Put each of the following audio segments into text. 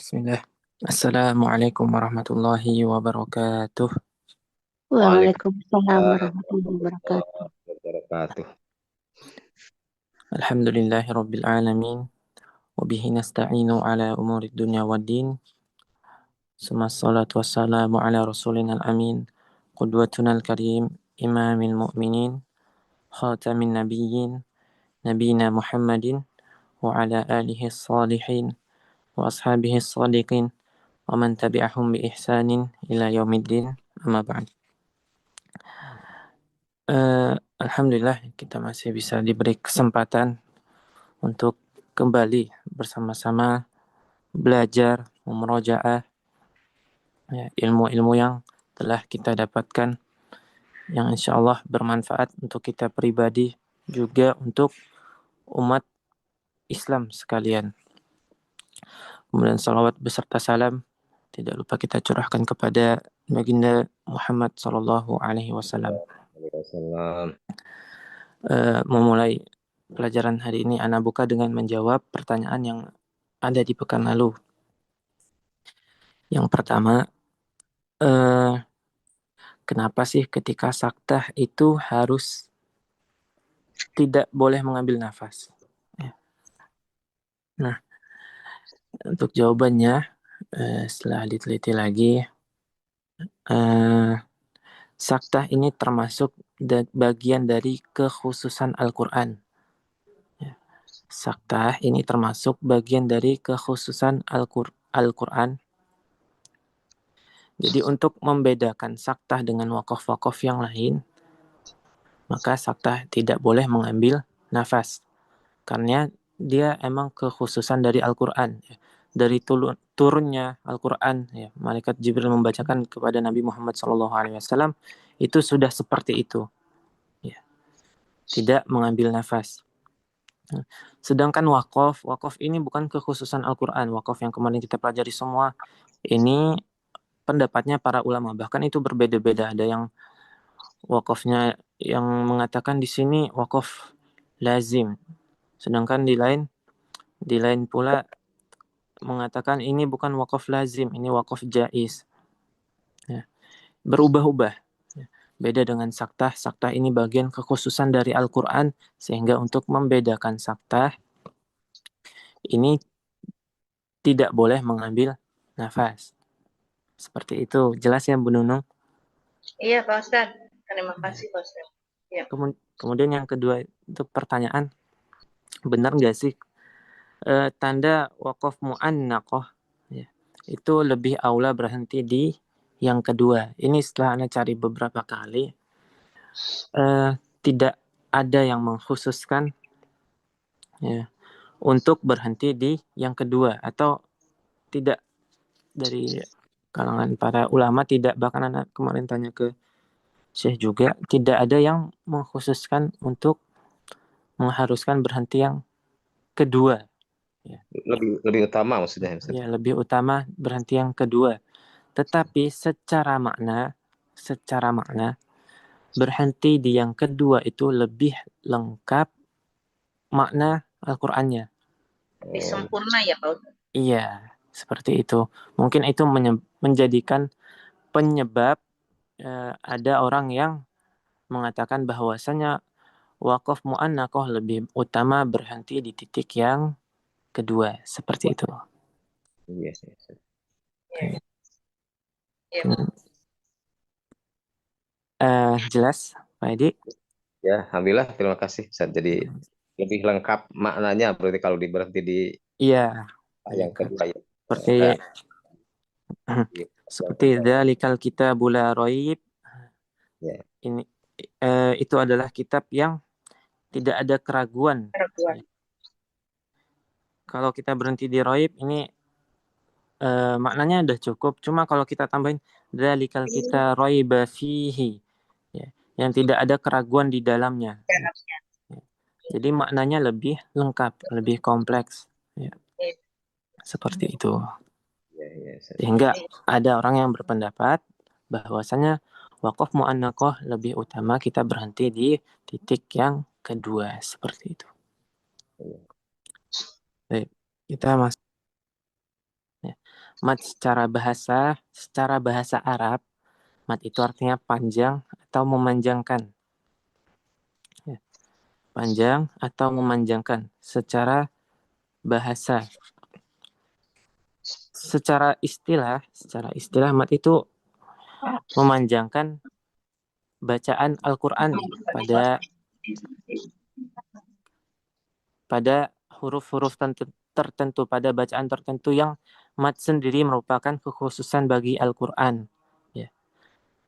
Bismillah. Assalamualaikum warahmatullahi wabarakatuh. Waalaikumsalam Waalaikumsalam warahmatullahi wabarakatuh. warahmatullahi wabarakatuh. Alhamdulillahi rabbil alamin. Wabihi nasta'inu ala umuri dunya waddin. Summa salatu wassalamu ala rasulina al-amin. Qudwatuna al-karim. Imamil mu'minin. Khatamin nabiyyin. Nabina Muhammadin. Wa ala alihi salihin. Wa ashabihi sadiqin. Wa man tabi'ahum bi ihsanin ila yaumiddin. Amma ba'd. Alhamdulillah kita masih bisa diberi kesempatan untuk kembali bersama-sama belajar, memurojaah ya, ilmu-ilmu yang telah kita dapatkan yang insya Allah bermanfaat untuk kita pribadi juga untuk umat Islam sekalian. Kemudian salawat beserta salam tidak lupa kita curahkan kepada baginda Muhammad sallallahu alaihi wasallam. Waalaikumsalam. Memulai pelajaran hari ini Ana buka dengan menjawab pertanyaan yang ada di pekan lalu. Yang pertama, kenapa sih ketika saktah itu harus tidak boleh mengambil nafas? Ya. Nah, untuk jawabannya setelah diteliti lagi, saktah ini termasuk bagian dari kekhususan Al-Quran. Ya. Saktah ini termasuk bagian dari kekhususan Al-Quran. Jadi untuk membedakan saktah dengan wakaf-wakaf yang lain, maka saktah tidak boleh mengambil nafas. Karena dia emang kekhususan dari Al-Quran. Ya. Dari turunnya Al-Quran, ya, malaikat Jibril membacakan kepada Nabi Muhammad SAW, itu sudah seperti itu. Ya. Tidak mengambil nafas. Sedangkan wakaf ini bukan kekhususan Al-Quran. Wakaf yang kemarin kita pelajari semua, ini pendapatnya para ulama. Bahkan itu berbeda-beda. Ada yang wakafnya yang mengatakan di sini wakaf lazim. Sedangkan di lain pula mengatakan ini bukan wakaf lazim, ini wakaf jaiz. Ya. Berubah-ubah. Ya. Beda dengan saktah. Saktah ini bagian kekhususan dari Al-Quran, sehingga untuk membedakan saktah, ini tidak boleh mengambil nafas. Seperti itu. Jelas ya Bu Nunung? Iya Pak Ustadz, terima kasih Pak Ustadz. Ya. Kemudian yang kedua itu pertanyaan, benar nggak sih tanda wakaf mu'annaqah ya, itu lebih aula berhenti di yang kedua? Ini setelah Anda cari beberapa kali, tidak ada yang mengkhususkan ya, untuk berhenti di yang kedua, atau tidak dari kalangan para ulama tidak, bahkan Anda kemarin tanya ke Syekh juga, tidak ada yang mengkhususkan untuk mengharuskan berhenti yang kedua. Ya. Lebih utama maksudnya. Ya, lebih utama berhenti yang kedua. Tetapi secara makna berhenti di yang kedua itu lebih lengkap makna Al-Qur'annya. Lebih sempurna ya Pak Ustadz. Iya, seperti itu. Mungkin itu menjadikan penyebab ada orang yang mengatakan bahwasanya wakaf mu'annaqah lebih utama berhenti di titik yang kedua, seperti itu. Yes, yes. Iya. Iya. Jelas, Pak Edi? Ya, alhamdulillah, terima kasih. Jadi lebih lengkap maknanya berarti kalau berhenti di Iya, yang kedua ya. seperti Enggak. seperti dzalikal kitabul la raib. Ya. Ini itu adalah kitab yang tidak ada keraguan. Keraguan. Ya. Kalau kita berhenti di raib ini maknanya udah cukup. Cuma kalau kita tambahin dzalikal kita raiba fihi, ya, yang tidak ada keraguan di dalamnya. Ya. Ya. Jadi maknanya lebih lengkap, lebih kompleks. Ya. Iya. Seperti itu. Ya, ya, Sehingga ada orang yang berpendapat bahwasanya wakaf mu'annaqah lebih utama kita berhenti di titik yang kedua, seperti itu. Baik, kita masuk. Ya. mat secara bahasa Arab, mat itu artinya panjang atau memanjangkan. Ya, panjang atau memanjangkan secara bahasa. Secara istilah mat itu memanjangkan bacaan Al-Qur'an pada huruf-huruf tertentu, pada bacaan tertentu yang mat sendiri merupakan kekhususan bagi Al-Qur'an. Ya.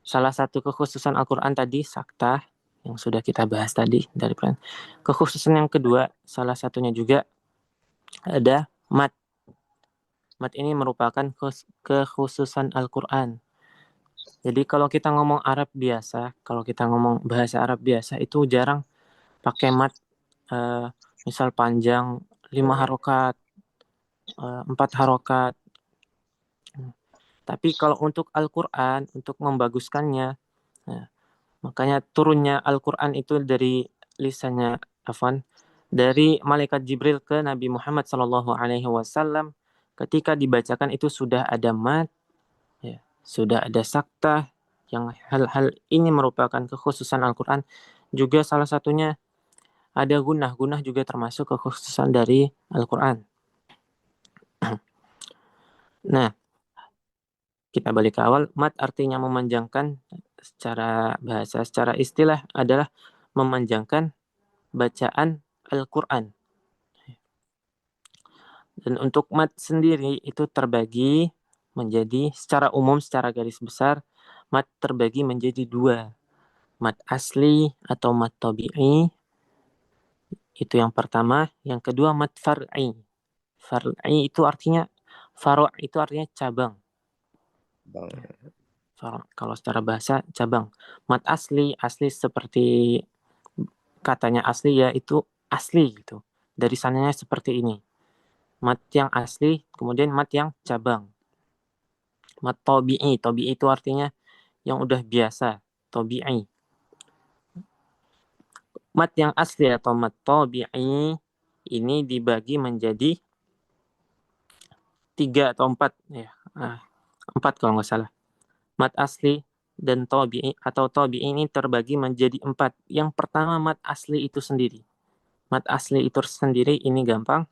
Salah satu kekhususan Al-Qur'an tadi saktah yang sudah kita bahas tadi dari peran. Kekhususan yang kedua, salah satunya juga ada mat. Mat ini merupakan kekhususan Al-Qur'an. Jadi kalau kita ngomong Arab biasa, kalau kita ngomong bahasa Arab biasa itu jarang pakai mat, misal panjang 5 harokat, 4 harokat. Tapi kalau untuk Al-Quran, untuk membaguskannya, nah, makanya turunnya Al-Quran itu dari lisannya, dari malaikat Jibril ke Nabi Muhammad SAW, ketika dibacakan itu sudah ada mat, ya, sudah ada saktah, yang hal-hal ini merupakan kekhususan Al-Quran. Juga salah satunya ada gunah. Gunah juga termasuk kekhususan dari Al-Quran. Nah, kita balik ke awal. Mat artinya memanjangkan secara bahasa, secara istilah adalah memanjangkan bacaan Al-Quran. Dan untuk mat sendiri itu terbagi menjadi secara umum, secara garis besar, mat terbagi menjadi 2. Mat asli atau mat tabi'i, itu yang pertama. Yang kedua mat far'i. Far'i itu artinya, faro' itu artinya cabang. Kalau secara bahasa cabang. Mat asli seperti katanya asli, ya itu asli gitu. Dari sananya seperti ini. Mat yang asli, kemudian mat yang cabang. Mat tabi'i itu artinya yang udah biasa, tabi'i. Mat yang asli atau mat tabi'i ini dibagi menjadi 3 atau 4 ya. 4 kalau nggak salah. Mat asli dan tabi'i atau tabi'i ini terbagi menjadi 4. Yang pertama mat asli itu sendiri. Mat asli itu sendiri ini gampang,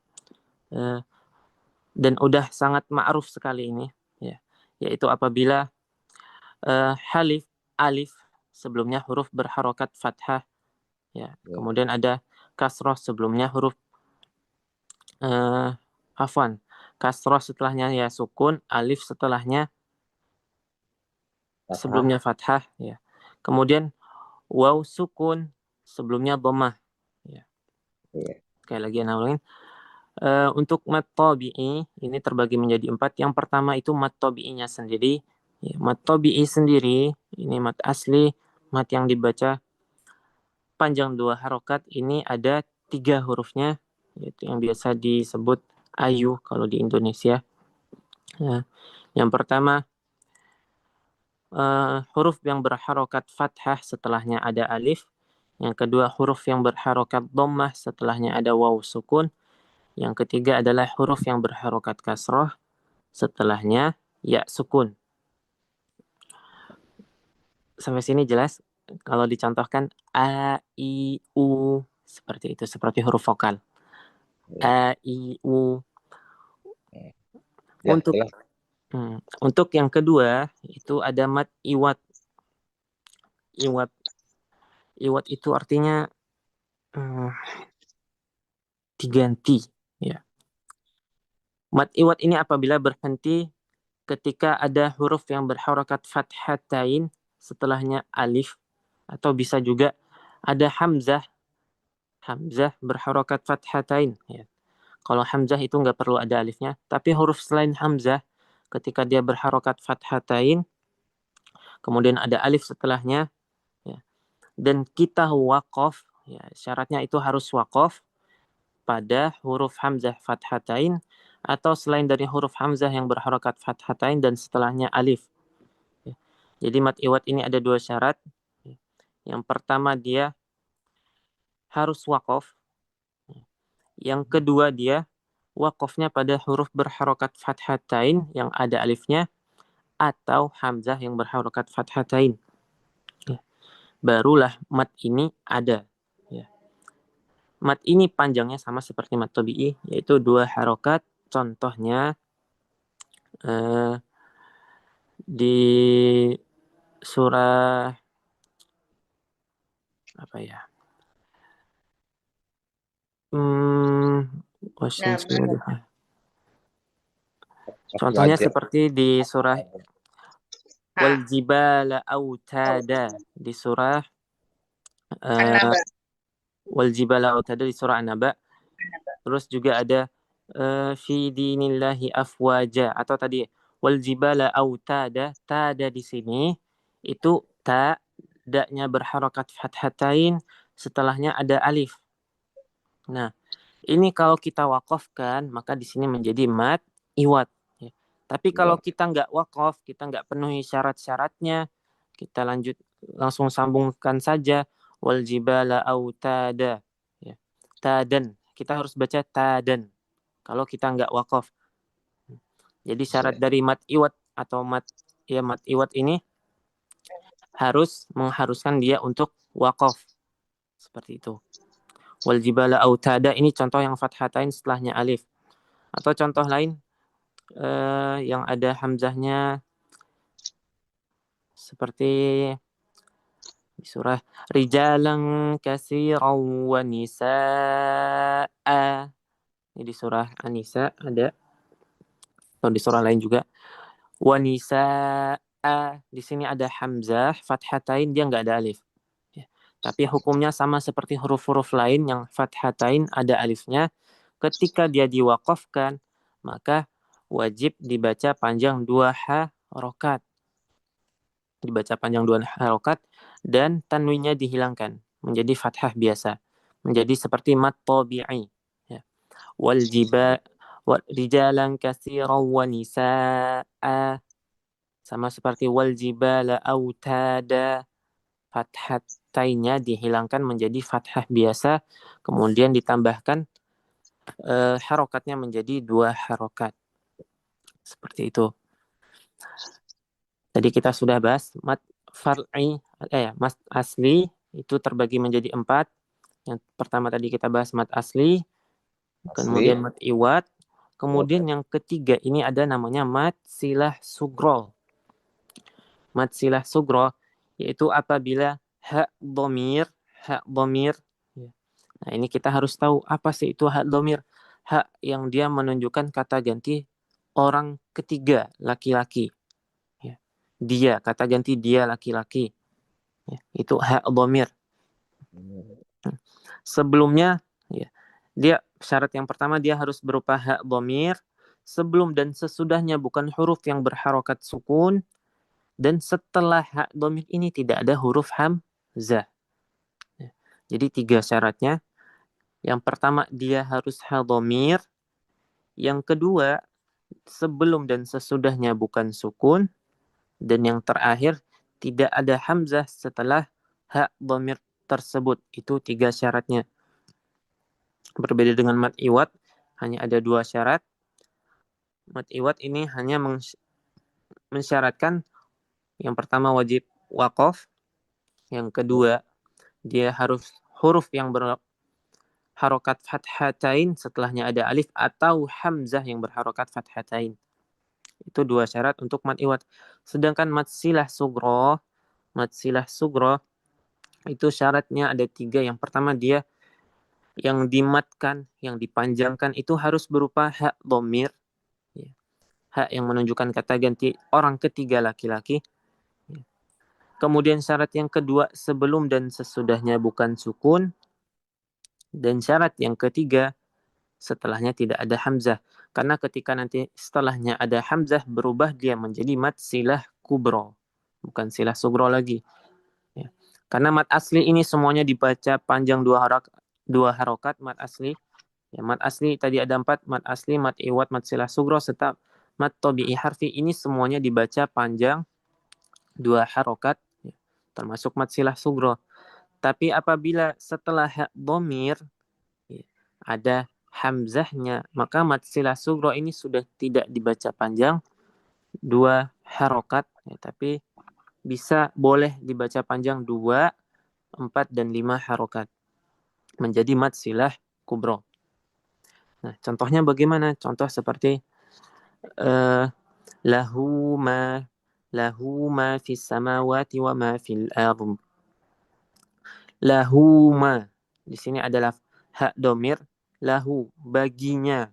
dan udah sangat ma'ruf sekali ini, ya. Yaitu apabila alif sebelumnya huruf berharokat fathah, ya. Kemudian ada kasroh sebelumnya huruf kasroh setelahnya ya sukun, alif setelahnya sebelumnya fathah, ya. Kemudian waw sukun sebelumnya dhammah, ya. Sekali lagi ulangin. Untuk mat tabi'i ini terbagi menjadi 4. Yang pertama itu mat tabi'inya sendiri. Ya, mat tabi'i sendiri ini mat asli, mat yang dibaca panjang 2 harokat, ini ada 3 hurufnya, yaitu yang biasa disebut ayu kalau di Indonesia. Ya. Yang pertama huruf yang berharokat fathah setelahnya ada alif. Yang kedua huruf yang berharokat dhammah setelahnya ada waw sukun. Yang ketiga adalah huruf yang berharokat kasroh setelahnya ya sukun. Sampai sini jelas? Kalau dicontohkan a, i, u, seperti itu, seperti huruf vokal. A, i, u. Ya, untuk yang kedua itu ada mat iwat. Iwat itu artinya diganti, ya. Mat iwat ini apabila berhenti ketika ada huruf yang berharokat fathatain setelahnya alif, atau bisa juga ada hamzah berharokat fathatain, ya. Kalau hamzah itu nggak perlu ada alifnya, tapi huruf selain hamzah ketika dia berharokat fathatain kemudian ada alif setelahnya, ya, dan kita waqaf, ya, syaratnya itu harus waqaf pada huruf hamzah fathatain atau selain dari huruf hamzah yang berharokat fathatain dan setelahnya alif. Ya. Jadi mat iwat ini ada 2 syarat. Yang pertama dia harus waqaf. Yang kedua dia wakofnya pada huruf berharokat fathatain yang ada alifnya atau hamzah yang berharokat fathatain. Ya. Barulah mat ini ada. Ya. Mat ini panjangnya sama seperti mat tabi'i, yaitu 2 harokat. Contohnya di surah apa ya? Contohnya seperti di surah wal jibala autada di surah wal jibala autada di surah An-Naba. Terus juga ada fi dinillahi afwaja, atau tadi wal jibala autada, tada di sini itu ta daknya berharokat fathatain, setelahnya ada alif. Nah, ini kalau kita wakofkan maka di sini menjadi mat iwat. Ya. Tapi kalau kita nggak wakof, kita nggak penuhi syarat-syaratnya, kita langsung sambungkan saja wal jibala autada. Ya. Tadan, kita harus baca tadan kalau kita nggak wakof. Jadi syarat dari mat iwat atau mat iwat ini harus mengharuskan dia untuk wakof. Seperti itu. Wal jibala autada ini contoh yang fathatain setelahnya alif. Atau contoh lain yang ada hamzahnya seperti di surah rijalan katsiran wa nisaa. Ini di surah An-Nisa ada, atau di surah lain juga. Wa nisaa, di sini ada hamzah fathatain, dia nggak ada alif. Ya. Tapi hukumnya sama seperti huruf-huruf lain yang fathatain ada alifnya. Ketika dia diwakafkan, maka wajib dibaca panjang 2 harokat. Dibaca panjang 2 harokat dan tanwinnya dihilangkan menjadi fathah biasa, menjadi seperti mat tabi'i. Ya. Wal jiba rijalan katsiran wa nisaa, sama seperti wal jibala autada, fathatainnya dihilangkan menjadi fathah biasa, kemudian ditambahkan harokatnya menjadi 2 harokat. Seperti itu. Tadi kita sudah bahas mat far'i, mat asli itu terbagi menjadi 4. Yang pertama tadi kita bahas mat asli, kemudian mat iwat, kemudian yang ketiga ini ada namanya mat silah sugro. Mat silah sugro yaitu apabila hak dhamir. Nah, ini kita harus tahu apa sih itu hak dhamir. Hak yang dia menunjukkan kata ganti orang ketiga, laki-laki. Ya. Dia, kata ganti dia laki-laki. Ya, itu hak dhamir. Sebelumnya, ya, dia syarat yang pertama dia harus berupa hak dhamir. Sebelum dan sesudahnya bukan huruf yang berharokat sukun. Dan setelah hak dhamir ini tidak ada huruf hamzah. Ya. Jadi 3 syaratnya. Yang pertama dia harus hak dhamir. Yang kedua, sebelum dan sesudahnya bukan sukun. Dan yang terakhir, tidak ada hamzah setelah hak dhamir tersebut. Itu 3 syaratnya. Berbeda dengan mat iwat, hanya ada 2 syarat. Mat iwat ini hanya mensyaratkan yang pertama wajib wakof. Yang kedua, dia harus huruf yang berharokat fathatain, setelahnya ada alif atau hamzah yang berharokat fathatain. Itu 2 syarat untuk mat iwat. Sedangkan mat silah sugro itu syaratnya ada 3. Yang pertama dia yang dimatkan, yang dipanjangkan itu harus berupa hak dhamir. Ya. Hak yang menunjukkan kata ganti orang ketiga laki-laki. Ya. Kemudian syarat yang kedua sebelum dan sesudahnya bukan sukun. Dan syarat yang ketiga setelahnya tidak ada hamzah. Karena ketika nanti setelahnya ada hamzah berubah dia menjadi mat silah kubro. Bukan silah sugro lagi. Ya. Karena mat asli ini semuanya dibaca panjang 2 harokat mat asli. Ya, mat asli tadi ada 4, mat asli, mat iwat, mat silah sugro, serta mat tabi'i harfi ini semuanya dibaca panjang 2 harokat, ya, termasuk mat silah sugro. Tapi apabila setelah hak dhamir ya, ada hamzahnya, maka mad silah sugro ini sudah tidak dibaca panjang 2 harokat, ya, tapi boleh dibaca panjang 2, 4, dan 5 harokat. Menjadi mad silah kubro. Nah, contohnya bagaimana? Contoh seperti lahu ma fis samawati wa ma fil ardh. Lahu ma. Di sini adalah hak domir. Lahu, baginya.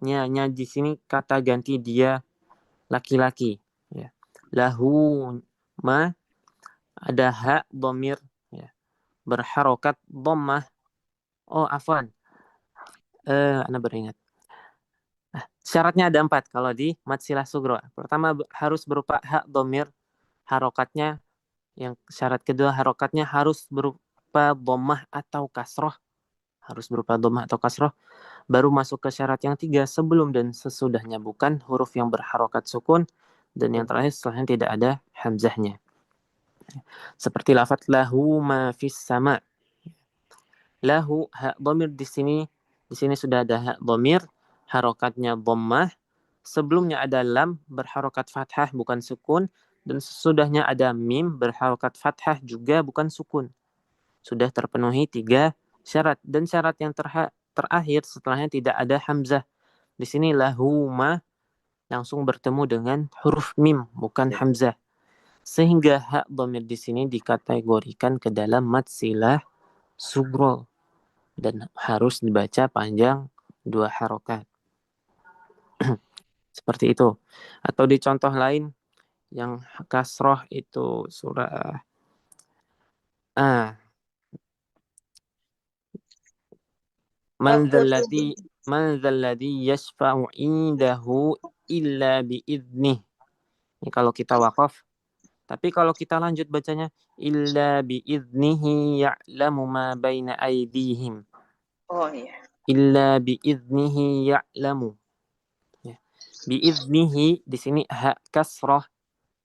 Nya di sini kata ganti dia laki-laki. Ya. Lahu ma, ada hak domir. Ya. Berharokat dhammah. Oh, afwan. Anda beringat. Nah, syaratnya ada 4 kalau di mad silah sugro. Pertama harus berupa hak domir. Harokatnya, yang syarat kedua harokatnya harus berupa dhammah atau kasroh. Harus berupa dhammah atau kasroh. Baru masuk ke syarat yang 3, sebelum dan sesudahnya bukan huruf yang berharokat sukun. Dan yang terakhir setelahnya tidak ada hamzahnya. Seperti lafaz lahu ma fis sama. Lahu, hak dhamir di sini sudah ada hak dhamir, harokatnya dhammah. Sebelumnya ada lam berharokat fathah bukan sukun, dan sesudahnya ada mim berharokat fathah juga bukan sukun. Sudah terpenuhi 3 syarat, dan syarat yang terakhir setelahnya tidak ada hamzah. Di sini lahu ma langsung bertemu dengan huruf mim bukan hamzah. Sehingga hak dhamir di sini dikategorikan ke dalam mad silah sugro dan harus dibaca panjang 2 harokat. Seperti itu. Atau di contoh lain yang kasroh itu surah man dzalladzi yashfa'u indahu illa bi'idnih. Ini kalau kita waqaf. Tapi kalau kita lanjut bacanya illa bi'idnihi ya'lamu ma baina aydihim. Oh iya. Illa bi'idnihi ya'lamu. Ya. Bi'idnihi di sini hak kasrah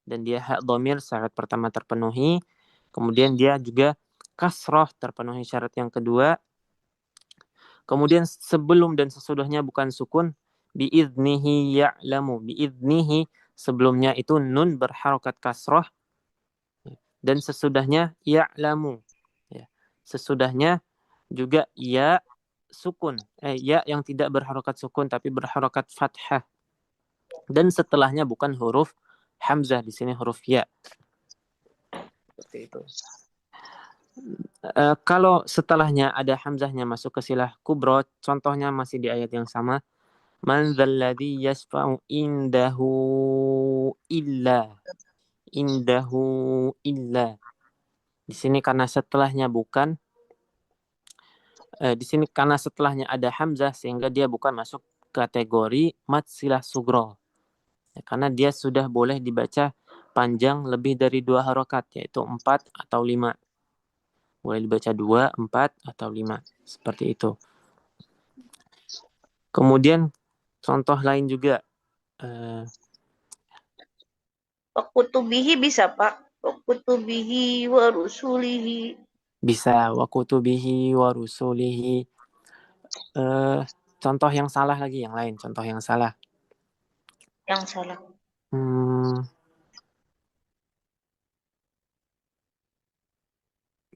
dan dia hak dhamir syarat pertama terpenuhi. Kemudian dia juga kasrah terpenuhi syarat yang kedua. Kemudian sebelum dan sesudahnya bukan sukun. Bi'idnihi ya'lamu. Bi'idnihi sebelumnya itu nun berharokat kasrah. Dan sesudahnya ya'lamu. Ya. Sesudahnya juga ya sukun. Ya yang tidak berharokat sukun tapi berharokat fathah. Dan setelahnya bukan huruf hamzah, di sini huruf ya. Seperti itu. Kalau setelahnya ada hamzahnya masuk ke silah kubro, contohnya masih di ayat yang sama. Man dzalladzi yashfa'u indahu illa. Indahu illa. Di sini karena setelahnya ada hamzah sehingga dia bukan masuk kategori mad silah sugro. Ya, karena dia sudah boleh dibaca panjang lebih dari 2 harokat, yaitu 4 atau 5. Boleh dibaca 2, 4, atau 5. Seperti itu. Kemudian contoh lain juga. Wakutubihi bisa, Pak. Wakutubihi wa rusulihi. Bisa. Wakutubihi wa rusulihi. Contoh yang salah lagi, yang lain. Contoh yang salah. Yang salah.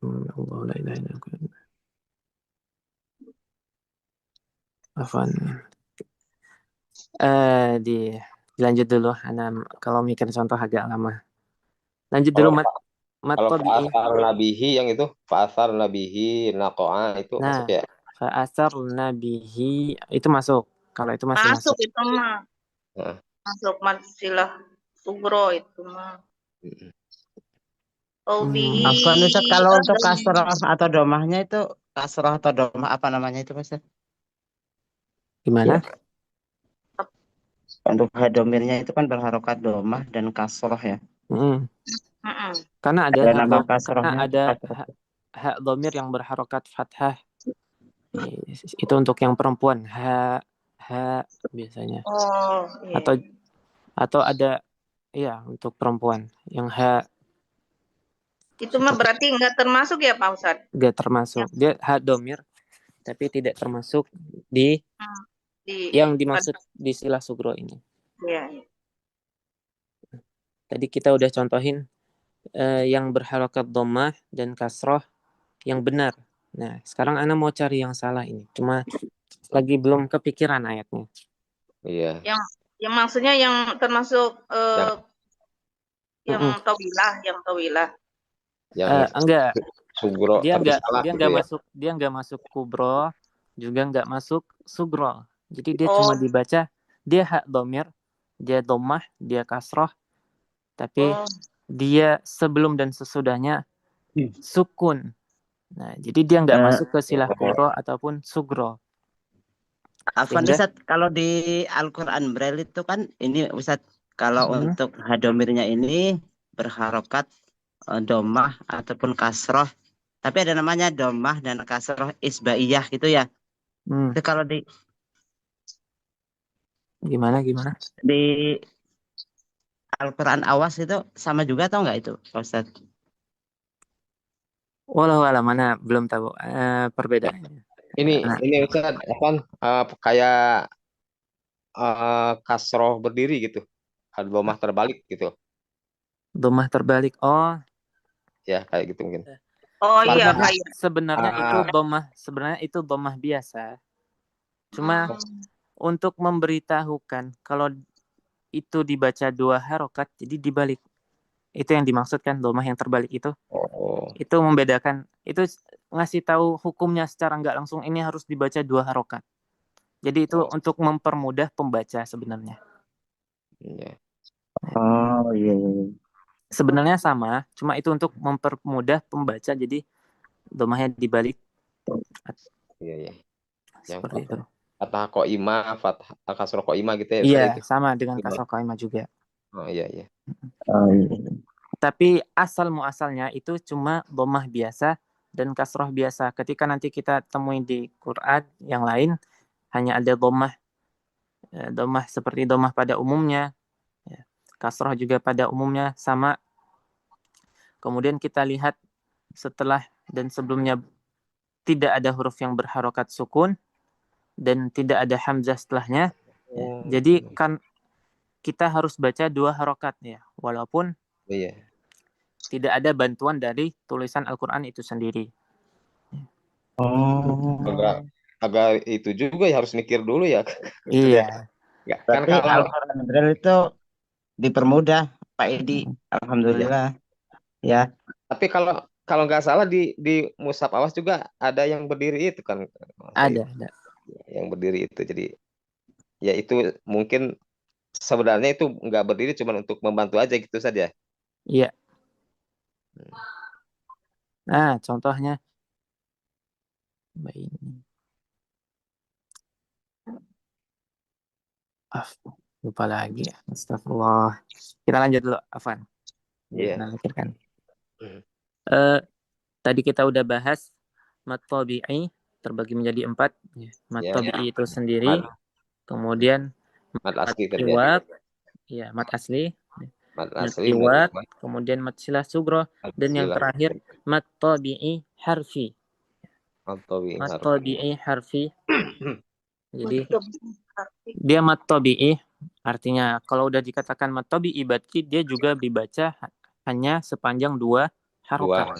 Allah la ilaha illa anta. Afwan. Dilanjut dulu. Kalau mikir contoh agak lama. Lanjut dulu mat tabi'i. Fa'asar nabihi yang itu, fa'asar nabihi naqo'a itu masuk ya? Fa'asar nabihi itu masuk. Kalau itu masih masuk. Itu mah. Masuk mad silah sugro itu mah. Afwan Ustaz, kalau untuk kasroh atau domahnya itu kasroh atau domah apa namanya itu Ustaz? Gimana? Untuk hadomirnya itu kan berharokat domah dan kasroh ya. Karena ada nama kasrohnya. Ada hak dhamir yang berharokat fathah. Itu untuk yang perempuan. Ha biasanya. Oh, iya. Atau ada untuk perempuan yang ha. Itu mah berarti nggak termasuk ya Pak Ustadz? Nggak termasuk. Dia hak dhamir tapi tidak termasuk di Di yang dimaksud di silah sugro ini. ya. Tadi kita udah contohin yang berharokat dhammah dan kasroh yang benar. Nah, sekarang Ana mau cari yang salah ini. Cuma lagi belum kepikiran ayatnya. Iya. Yang maksudnya yang termasuk yang Mm-mm. tawilah. Yang Enggak, sugro dia tapi enggak salah dia gitu enggak ya. masuk dia enggak masuk kubro, juga enggak masuk sugro. Jadi dia Oh. cuma dibaca dia hak domir, dia domah, dia kasroh, tapi Oh. dia sebelum dan sesudahnya sukun. Nah, jadi dia enggak masuk ke silah kubro ataupun sugro. Afwan Sehingga Ustaz, kalau di Al-Quran Braille itu kan ini Ustaz, kalau untuk hadomirnya ini berharokat domah ataupun kasroh, tapi ada namanya domah dan kasroh isbaiyah gitu ya. Itu kalau di gimana? di Al-Quran Awas itu sama juga atau enggak itu Pak Ustaz? Walau alam, mana belum tahu perbedaannya. Ini Ustaz kayak kasroh berdiri gitu. Ada domah terbalik gitu. Domah terbalik. Oh, Ya, kayak gitu mungkin. Oh iya, sebenarnya kayak. sebenarnya itu domah biasa. Cuma untuk memberitahukan kalau itu dibaca 2 harokat, jadi dibalik. Itu yang dimaksudkan domah yang terbalik itu. Oh. Itu membedakan, itu ngasih tahu hukumnya secara nggak langsung ini harus dibaca 2 harokat. Jadi itu untuk mempermudah pembaca sebenarnya. Iya. Oh iya. Sebenarnya sama, cuma itu untuk mempermudah pembaca, jadi domahnya dibalik. Iya. Yang Seperti itu. fathah qaimah, fathah kasroh qaimah gitu ya. Iya, Itu. sama dengan kasroh qaimah juga. Oh iya. Tapi asal muasalnya itu cuma domah biasa dan kasroh biasa. Ketika nanti kita temui di Quran yang lain, hanya ada domah seperti domah pada umumnya, kasroh juga pada umumnya sama. Kemudian kita lihat setelah dan sebelumnya tidak ada huruf yang berharokat sukun dan tidak ada hamzah setelahnya. Jadi kan kita harus baca 2 harokat ya, walaupun tidak ada bantuan dari tulisan Al-Quran itu sendiri. Oh. Agak itu juga ya, harus mikir dulu ya. Iya. Kan Berarti kalau Al-Quran Braille itu dipermudah Pak Edi. Alhamdulillah. Ya. tapi kalau nggak salah di Mushaf Awas juga ada yang berdiri itu kan. Ada. Yang berdiri itu. Jadi ya itu mungkin sebenarnya itu nggak berdiri cuma untuk membantu aja gitu saja. Iya. Nah, contohnya ini. Lupa lagi ya. Astagfirullah. Kita lanjut dulu, Afan. Iya. Tadi kita udah bahas mat tabi'i terbagi menjadi 4. Mat tabi'i itu sendiri. Kemudian mat asli iwad, ya mat asli. Mat iwad, kemudian mat silah sugro, dan yang terakhir mat tabi'i harfi. Mat tabi'i harfi. Jadi dia mat tabi'i, artinya kalau udah dikatakan mat tabi'i berarti dia juga dibaca hanya sepanjang 2 harokat.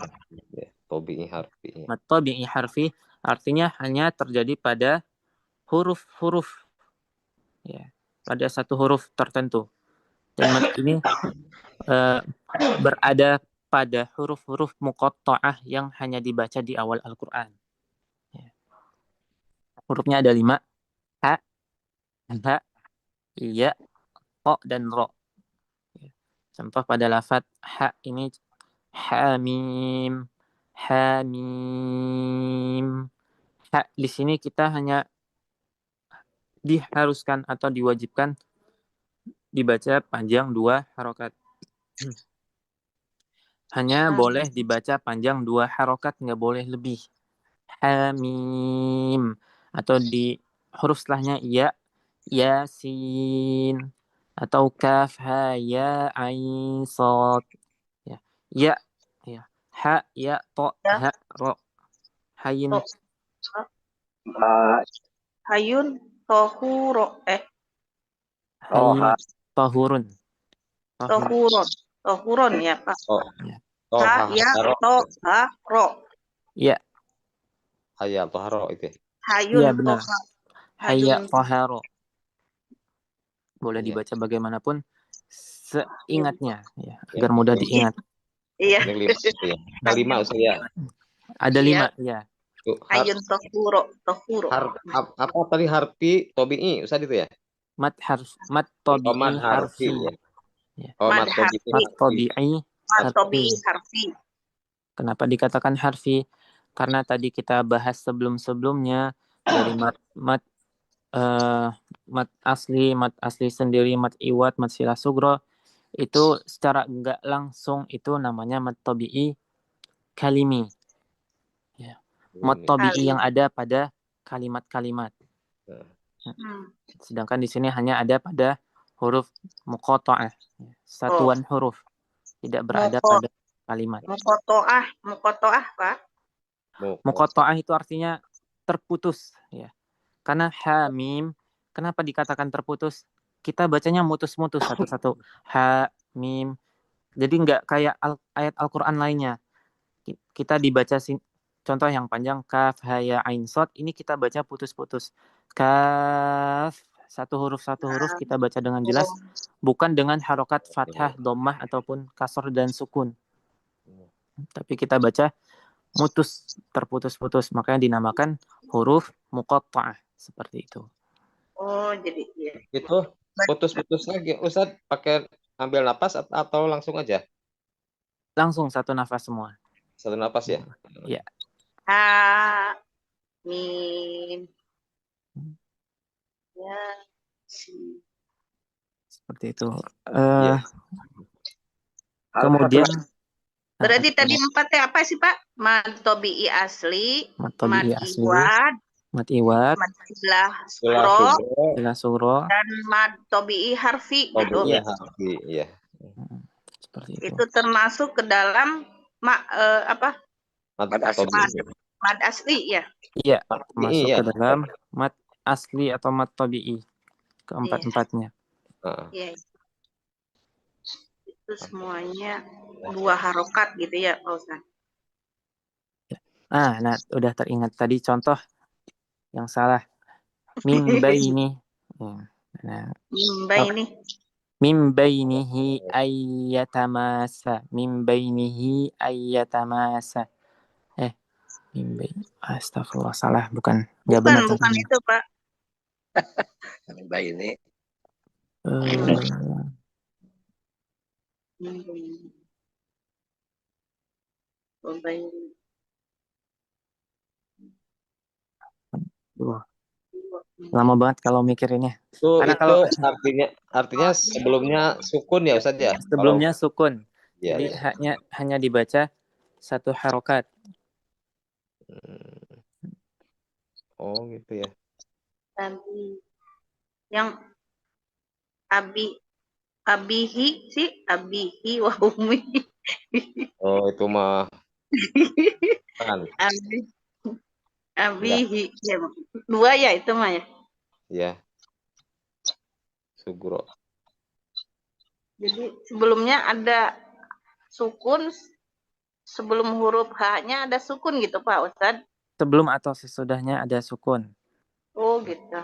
Mat tabi'i harfi artinya hanya terjadi pada huruf-huruf, ya, pada satu huruf tertentu. Dan mat ini berada pada huruf-huruf muqatta'ah yang hanya dibaca di awal Al-Quran. Ya. Hurufnya ada 5. Ha, iya, o, dan ro. Contoh pada lafaz ha ini hamim. Ha, di sini kita hanya diharuskan atau diwajibkan dibaca panjang 2 harokat. Hanya boleh dibaca panjang 2 harokat, nggak boleh lebih. Hamim. Atau di huruf setelahnya ya, yasin. Atau kaf, ha, ya, ain, sod. Ya, ha, ya, to, ha, ro. Hayin. Hayun tohuro Hayun tahurun. tohuron. Tohuron ya Pak. Oh, Ya. Ha ya to ha ro. Iya, Hayya toharo itu. Hayun iya benar. toha. Hayya Hayun. taharo. Boleh Iya. dibaca bagaimanapun seingatnya ya, Ya. agar mudah diingat. Iya. Ini 5 itu ya. Ada 5 Ustaz ya. Ada Iya. 5 ya. Tuh, Hayun tohuro. apa tadi harfi tobi'i Ustaz itu ya? Mat Mad tabi'i harfi harfi. ya. Ya. Oh, Mad mad tobi'i Mat harfi. tabi'i Tobi harfi. harfi. Kenapa dikatakan harfi? Karena tadi kita bahas sebelum-sebelumnya dari mat asli sendiri, mat iwad, mat silah sugro, itu secara enggak langsung itu namanya mat tabi'i kalimi. Ya. Mat tabi'i yang ada pada kalimat-kalimat. Sedangkan di sini hanya ada pada huruf muqatta'ah, satuan huruf, tidak berada pada kalimat. Muqatta'ah Pak. Muqatta'ah itu artinya terputus ya. Karena hamim, kenapa dikatakan terputus? Kita bacanya mutus-mutus satu-satu. Ha mim. Jadi enggak kayak ayat Al-Qur'an lainnya. Kita dibaca contoh yang panjang kaf ha ya ain shad, ini kita baca putus-putus. Kaf satu huruf kita baca dengan jelas, bukan dengan harokat fathah, dhammah ataupun kasr dan sukun. Tapi kita baca mutus, terputus-putus, makanya dinamakan huruf muqatta'ah seperti itu. Oh, jadi iya. Itu putus-putus lagi Ustaz pakai ambil napas atau langsung aja? Langsung satu nafas semua. Satu napas ya? Iya. Ha mim ya si. Seperti itu. Iya. Kemudian Berarti tadi 4 apa sih Pak? Mad tobi'i asli, mad mad tabi'i asli, iwad, mad iwad, mad silah silah sugro, dan mad tobi'i harfi gitu. Iya. Harfi, iya. Seperti itu. Itu termasuk ke dalam mad asli ya? Iya, masuk Iya. ke dalam mad asli atau mad tabi'i, keempat-empatnya. Iya. Itu semuanya 2 harokat gitu ya Pak Ustaz. Nah, udah teringat tadi contoh yang salah. Mimbaini. Nah, mimbainihi ayyatamasa. Mimbainihi ayyatamasa. Astagfirullah, salah, bukan. Enggak benar. Bukan itu, Pak. Mimbaini. Lama banget kalau mikirinnya. Itu artinya sebelumnya sukun ya Ustaz ya? Sebelumnya sukun. Ya, jadi hanya dibaca satu harokat. Oh gitu ya. Yang abihi wa ummi. Oh itu mah. Kan. Abihi. Ya, 2 ya itu mah ya. Ya. Sugro. Jadi sebelumnya ada sukun, sebelum huruf H-nya ada sukun gitu Pak Ustadz? Sebelum atau sesudahnya ada sukun. Oh gitu.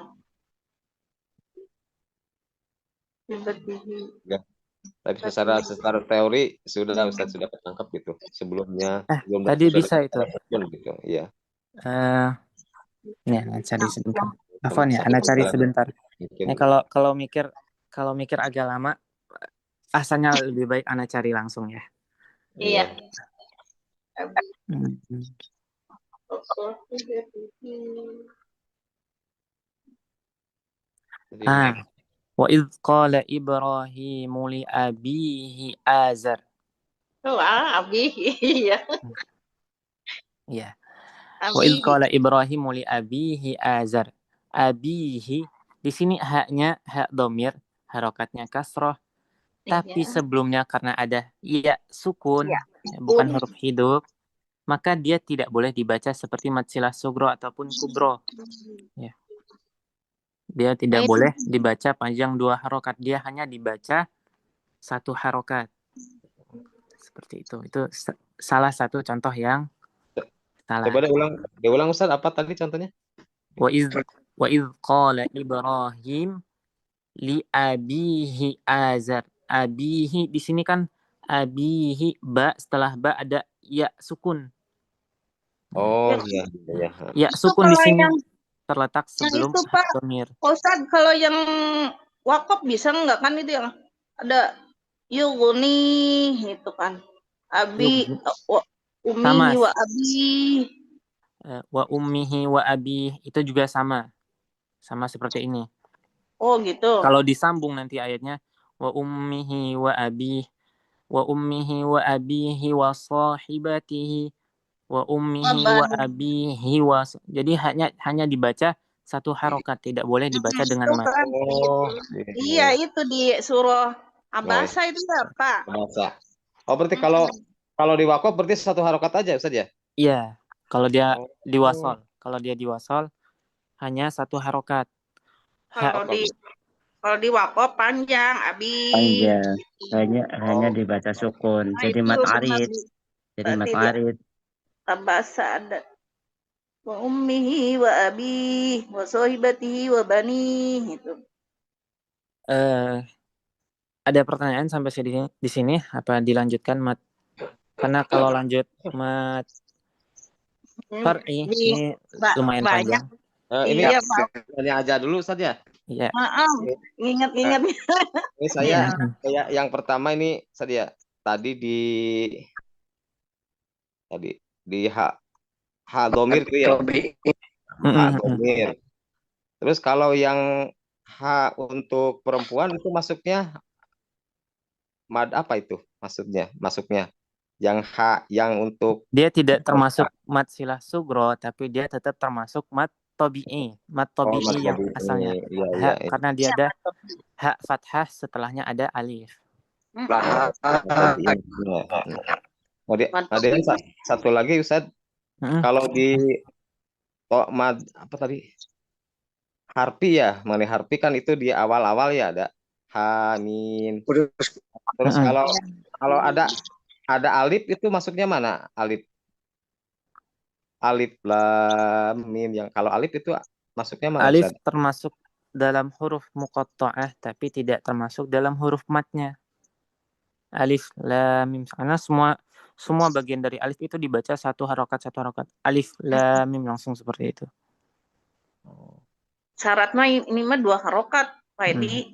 Ya. Tapi secara teori sudah Ustaz sudah ketangkap gitu. Sebelumnya tadi bisa itu. Gitu. Iya. Nih, Ana cari sebentar. Afwan ya, Ana cari sebentar. Ini kalau mikir agak lama, asalnya lebih baik Ana cari langsung ya. Iya. Wa idz qala Ibrahimu li abihi Azar. Abihi ya. Iya. Wa idz qala Ibrahimu li abihi Azar. Abihi di sini haknya hak dhamir, harokatnya kasroh. Tapi sebelumnya karena ada sukun, bukan huruf hidup, maka dia tidak boleh dibaca seperti mad silah sugro ataupun kubro. Ya. Dia tidak Nah, itu boleh dibaca panjang 2 harokat. Dia hanya dibaca 1 harokat. Seperti itu. Itu salah satu contoh yang salah. Coba diulang Ustaz, apa tadi contohnya? Wa iz qala Ibrahim li abihi azar. Abihi di sini kan abihi ba, setelah ba ada ya sukun. Oh ya, iya. Ya itu sukun di kalau sini yang terletak sebelum itu Pak domir. Ustaz, kalau yang wakaf bisa nggak kan itu yang ada yuguni itu kan abi Sama. umihi wa abi. Wa ummihi wa abi itu juga sama seperti ini. Oh gitu. Kalau disambung nanti ayatnya wa ummihi wa abi wa ummihi wa abihi wa sahibatihi wa ummihi wa abihi wa, jadi hanya dibaca 1 harokat, tidak boleh dibaca dengan Itu mad. kan. Oh, Iya, itu di surah Oh, Abasa itu ya, Pak. bahasa. Oh, berarti kalau di wakaf berarti 1 harokat aja Ustaz ya? Iya, kalau dia Oh. diwasol. Kalau dia diwasol hanya 1 harokat. Kalau di wakaf panjang, abi. Panjang. Hanya dibaca sukun. Jadi mat arid. Jadi mat arid. Abasa ada. Wa ummihi wa abi wa sahibatihi wa bani itu. Ada pertanyaan sampai di sini apa dilanjutkan mat? Karena kalau lanjut mat far'i ini lumayan panjang. Ini iya, Pak. hanya aja dulu Ustaz ya. Iya. Maaf, ingat-ingat. Ini saya kayak yang pertama ini Ustaz ya. Tadi di ha domir itu ya. Ha domir. Terus kalau yang ha untuk perempuan itu masuknya mad apa itu masuknya yang ha yang untuk dia tidak termasuk mad silah sugro, tapi dia tetap termasuk mad tabi'i yang asalnya ha, karena dia ada ha fathah, setelahnya ada alif. Kemudian satu lagi Ustaz, kalau di mad apa tadi harfi ya, mengenai harfi kan itu di awal-awal ya ada hamin. Terus kalau ada alif itu masuknya mana? Alif lam mim, yang kalau alif itu masuknya mana? Alif termasuk dalam huruf muqatta'ah tapi tidak termasuk dalam huruf matnya. Alif lam mim, karena semua bagian dari alif itu dibaca 1 harokat. Alif lam mim langsung seperti itu. Syaratnya ini mah 2 harokat, Pak Edi.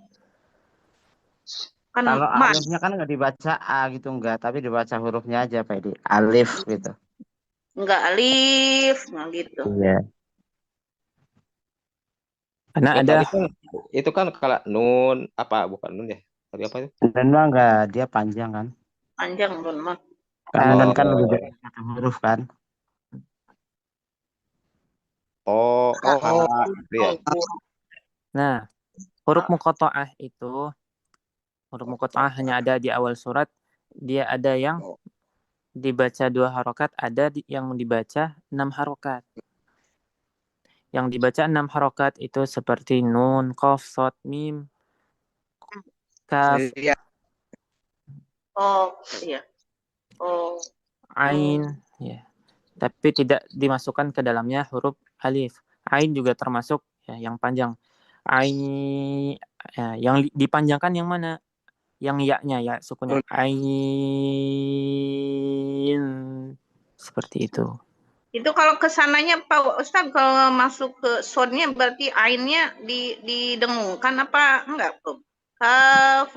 Kan kalau alifnya kan nggak dibaca a gitu, enggak, tapi dibaca hurufnya aja Pak Edi, alif gitu. Enggak alif, nggak gitu. Iya. Karena ada itu kan kalau nun apa bukan nun ya? Tadi apa itu? Dan mah enggak, dia panjang kan? Panjang nun mah. Kan lebih dari 1 huruf kan? Ya. Nah, huruf muqatta'ah itu hanya ada di awal surat. Dia ada yang dibaca 2 harokat, ada yang dibaca 6 harokat. Yang dibaca 6 harokat itu seperti nun, qaf, shad, mim, kaf, ain, ya. Tapi tidak dimasukkan ke dalamnya huruf alif. Ain juga termasuk ya, yang panjang. Ain ya, yang dipanjangkan yang mana? Yang ya-nya ya sukunnya. Ain, seperti itu. Itu kalau kesananya Pak Ustaz, kalau masuk ke sonnya berarti ainnya didengungkan apa enggak, Bro? Kaf,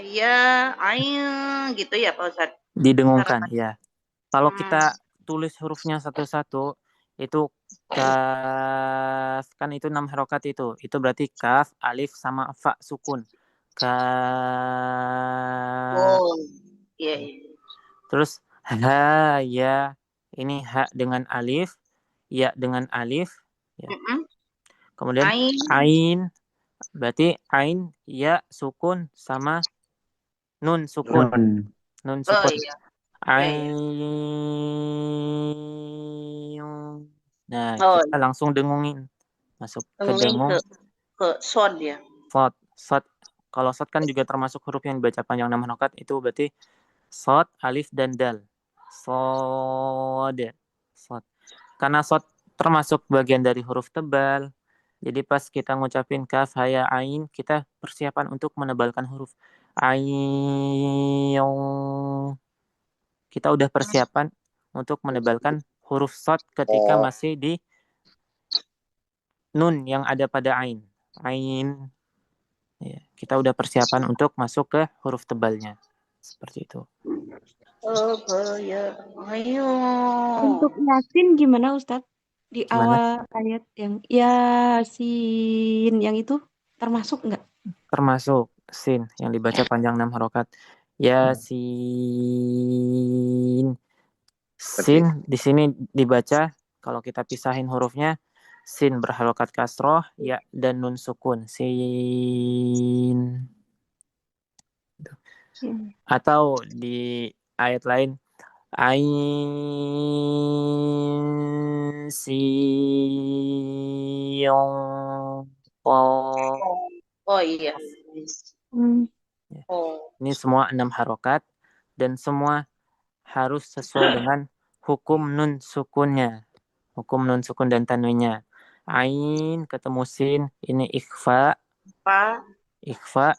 ya, ain gitu ya Pak Ustaz? Didengungkan, ya. Kalau kita tulis hurufnya satu-satu, itu kaf, kan itu 6 harokat itu. Itu berarti kaf, alif, sama fa sukun. Kaf. Oh, iya. Terus ha, ya. Ini ha dengan alif, ya dengan alif. Ya. Kemudian ain. Berarti ain, ya, sukun, sama nun sukun. Nun sukun. Ain. Nah, kita langsung dengungin. Masuk ke dengung. Ke sod ya. Sod. Sod. Kalau sod kan juga termasuk huruf yang dibaca panjang 6 harokat. Itu berarti sod, alif, dan dal. Sod. Sod. Karena sod termasuk bagian dari huruf tebal. Jadi pas kita ngucapin kaf, haya, ain, kita persiapan untuk menebalkan huruf. Ain. Kita udah persiapan untuk menebalkan huruf sod ketika masih di nun yang ada pada ain. Ain. Ya, kita udah persiapan untuk masuk ke huruf tebalnya. Seperti itu. Untuk Yasin gimana Ustadz? Di awal ayat yang Yasin yang itu termasuk nggak? Termasuk sin yang dibaca panjang 6 harokat. Yasin. Sin di sini dibaca kalau kita pisahin hurufnya sin berharokat kasroh, ya dan nun sukun. Sin. Atau di ayat lain Ain Siyong. Oh iya. Ini semua 6 harokat dan semua harus sesuai dengan hukum nun sukunnya. Hukum nun sukun dan tanwinnya. Ain ketemu sin, ini ikhfa. Ikhfa.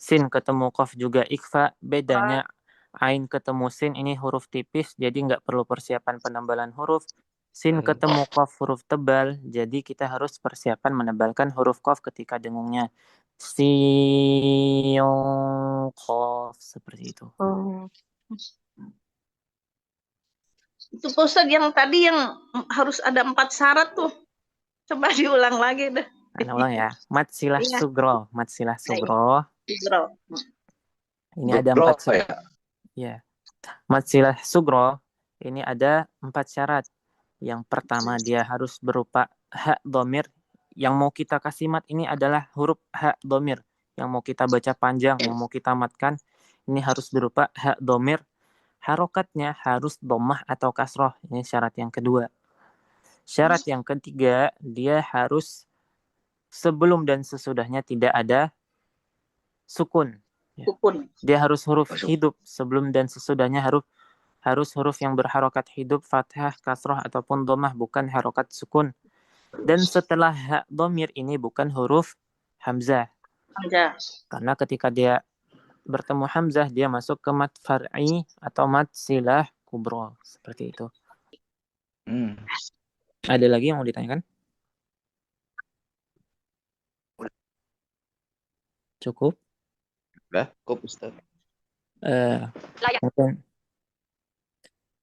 Sin ketemu qaf juga ikhfa. Bedanya ain ketemu sin ini huruf tipis, jadi nggak perlu persiapan penebalan huruf. Sin ketemu qaf huruf tebal, jadi kita harus persiapan menebalkan huruf qaf ketika dengungnya. Sin qaf seperti itu. Itu Ustaz yang tadi yang harus ada 4 syarat tuh. Coba diulang lagi deh. Ana ulang ya. Mat silah sugro. Mat silah sugro. Ini ada 4 syarat. Ya. Mat silah sugro ini ada 4 syarat. Yang pertama dia harus berupa ha dhamir. Yang mau kita kasih mat ini adalah huruf ha dhamir. Yang mau kita baca panjang, yang mau kita matkan ini harus berupa ha dhamir. Harokatnya harus dhammah atau kasroh. Ini syarat yang kedua. Syarat yang ketiga, dia harus sebelum dan sesudahnya tidak ada sukun. Dia harus huruf hidup. Sebelum dan sesudahnya harus huruf yang berharokat hidup, fathah, kasroh, ataupun dhammah, bukan harokat sukun. Dan setelah ha dhamir ini bukan huruf hamzah. Karena ketika dia bertemu hamzah, dia masuk ke mat far'i atau mat silah kubro. Seperti itu. Ada lagi yang mau ditanyakan? Cukup? Udah, cukup Ustaz.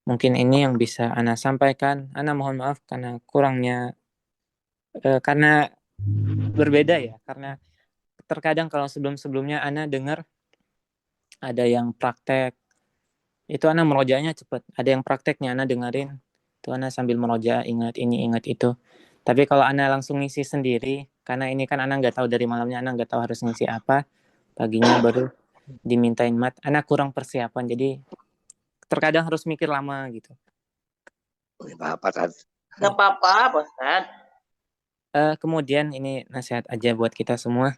Mungkin ini yang bisa Ana sampaikan. Ana mohon maaf karena kurangnya, karena berbeda ya. Karena terkadang kalau sebelum-sebelumnya Ana dengar ada yang praktek, itu Ana merojaahnya cepat. Ada yang prakteknya Ana dengerin, itu Ana sambil merojaah, ingat ini, ingat itu. Tapi kalau Ana langsung ngisi sendiri, karena ini kan Ana nggak tahu dari malamnya, Ana nggak tahu harus ngisi apa, paginya baru dimintain mat, Ana kurang persiapan, jadi terkadang harus mikir lama gitu. Gak apa-apa kan? Gak apa-apa Ustaz. Kemudian ini nasihat aja buat kita semua,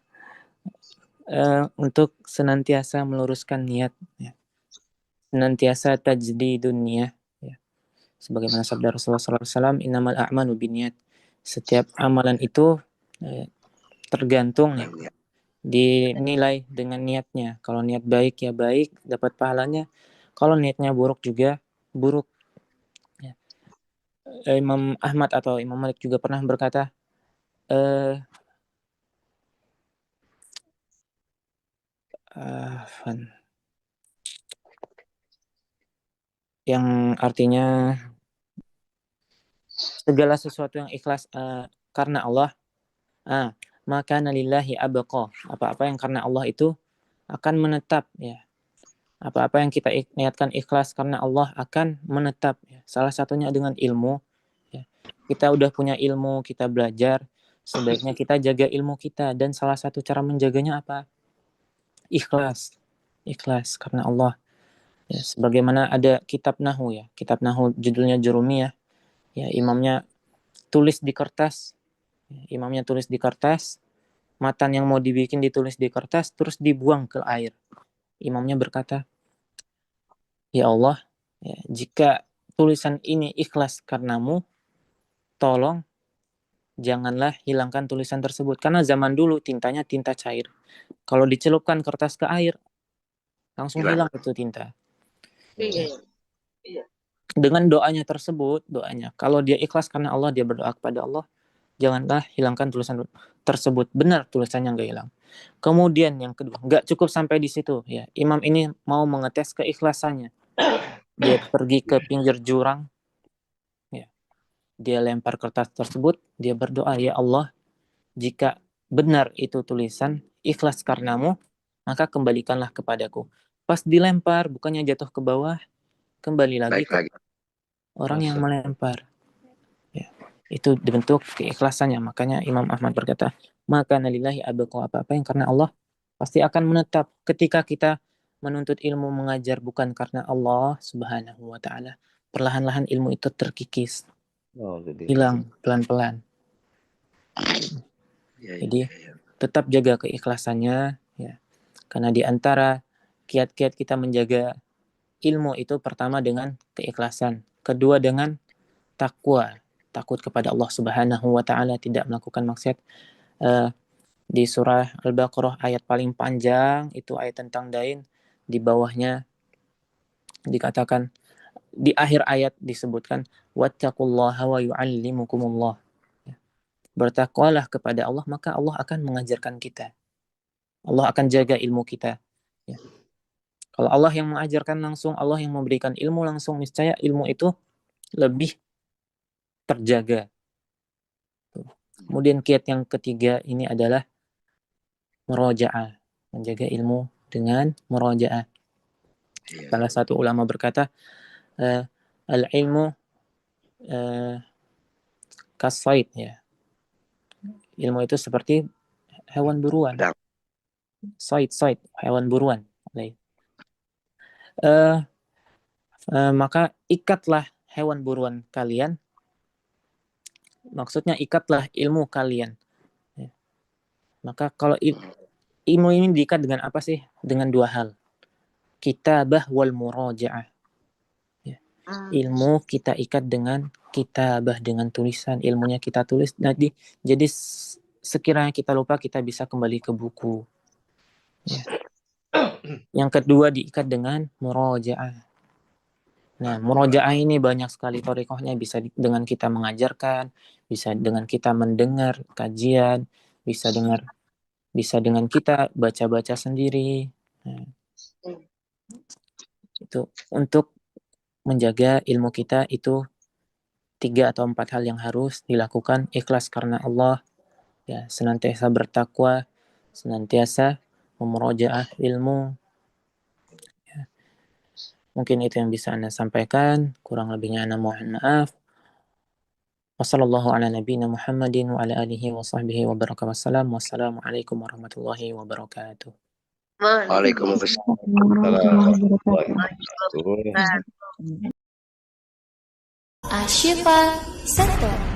untuk senantiasa meluruskan niat, ya. Senantiasa tajdidun niyah, ya. Sebagaimana sabda Rasulullah SAW, innamal a'malu binniyat. Setiap amalan itu tergantung ya, dinilai dengan niatnya. Kalau niat baik ya baik, dapat pahalanya. Kalau niatnya buruk juga buruk. Ya. Imam Ahmad atau Imam Malik juga pernah berkata, yang artinya segala sesuatu yang ikhlas karena Allah, maka nalillahi abqa. Apa-apa yang karena Allah itu akan menetap, ya. Apa-apa yang kita niatkan ikhlas karena Allah akan menetap, ya. Salah satunya dengan ilmu, ya. Kita udah punya ilmu, kita belajar, sebaiknya kita jaga ilmu kita, dan salah satu cara menjaganya apa? Ikhlas. Ikhlas karena Allah. Ya, sebagaimana ada kitab Nahwu ya, kitab Nahwu judulnya Jurumiyah. Ya, imamnya tulis di kertas. Imamnya tulis di kertas, matan yang mau dibikin ditulis di kertas, terus dibuang ke air. Imamnya berkata, "Ya Allah, ya, jika tulisan ini ikhlas karenamu, tolong janganlah hilangkan tulisan tersebut." Karena zaman dulu tintanya tinta cair. Kalau dicelupkan kertas ke air, langsung hilang itu tinta. Iya. Dengan doanya tersebut, kalau dia ikhlas karena Allah, dia berdoa kepada Allah, janganlah hilangkan tulisan tersebut. Benar tulisannya nggak hilang. Kemudian yang kedua, nggak cukup sampai di situ ya. Imam ini mau mengetes keikhlasannya. Dia pergi ke pinggir jurang, ya. Dia lempar kertas tersebut, dia berdoa, "Ya Allah, jika benar itu tulisan ikhlas karenamu, maka kembalikanlah kepadaku." Pas dilempar, bukannya jatuh ke bawah, kembali lagi ke orang yang melempar. Ya. Itu dibentuk keikhlasannya. Makanya Imam Ahmad berkata, "Maka nalillahi abqa, apa-apa yang karena Allah pasti akan menetap." Ketika kita menuntut ilmu mengajar bukan karena Allah Subhanahu wa taala, perlahan-lahan ilmu itu terkikis. Hilang pelan-pelan. Jadi tetap jaga keikhlasannya ya. Karena di antara kiat-kiat kita menjaga ilmu itu pertama dengan keikhlasan, kedua dengan takwa, takut kepada Allah Subhanahu wa taala, tidak melakukan maksiat. Di surah Al-Baqarah ayat paling panjang itu ayat tentang dain, di bawahnya dikatakan, di akhir ayat disebutkan wattaqullaha wa yu'allimukumullah. Bertakwalah kepada Allah, maka Allah akan mengajarkan kita. Allah akan jaga ilmu kita. Ya. Kalau Allah yang mengajarkan langsung, Allah yang memberikan ilmu langsung, niscaya ilmu itu lebih terjaga. Kemudian kiat yang ketiga ini adalah murajaah, menjaga ilmu dengan murajaah. Salah satu ulama berkata, al-ilmu kasaid ya. Ilmu itu seperti hewan buruan. Said, hewan buruan. Maka ikatlah hewan buruan kalian. Maksudnya ikatlah ilmu kalian. Ya. Maka kalau ilmu ini diikat dengan apa sih? Dengan dua hal. Kitabah wal murajaah. Ya. Ilmu kita ikat dengan kitabah, dengan tulisan. Ilmunya kita tulis. Jadi sekiranya kita lupa, kita bisa kembali ke buku. Ya. Yang kedua diikat dengan murajaah. Nah, murajaah ini banyak sekali thariqahnya, bisa dengan kita mengajarkan, bisa dengan kita mendengar kajian, bisa dengan kita baca-baca sendiri. Nah, itu untuk menjaga ilmu kita itu 3 atau 4 hal yang harus dilakukan. Ikhlas karena Allah, ya, senantiasa bertakwa, senantiasa memurajaah ilmu. Ya. Mungkin itu yang bisa Anda sampaikan, kurang lebihnya Anda mohon maaf. Wassallallahu ala nabiyina Muhammadin wa ala alihi wa sahbihi wa baraka wassalam. Wassalamualaikum warahmatullahi wabarakatuh. Waalaikumsalam warahmatullahi wabarakatuh. Ashifa Center.